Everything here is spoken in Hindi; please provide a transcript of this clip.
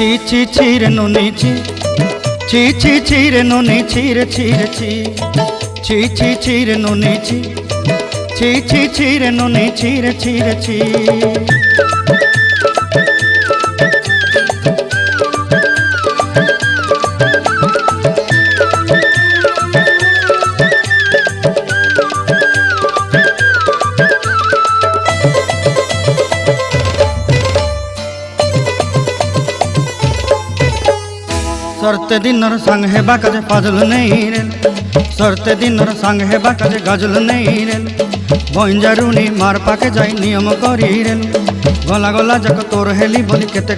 ছি ছি ছি রে নুনি ছি ছি ছি ছি রে নুনি ছি রে ছি রে ছি ছি ছি ছি রে নুনি ছি ছি ছি ছি রে নুনি ছি রে ছি রে ছি। सरते दिनर संग हेबा काजे फाजल नहीं रेल सरते दिनर संग हेबा काजे गजल नहीं रेल बंजारुनी मार पाके जाई नियम करी रेल गला गला जक तोर हेली बोली केते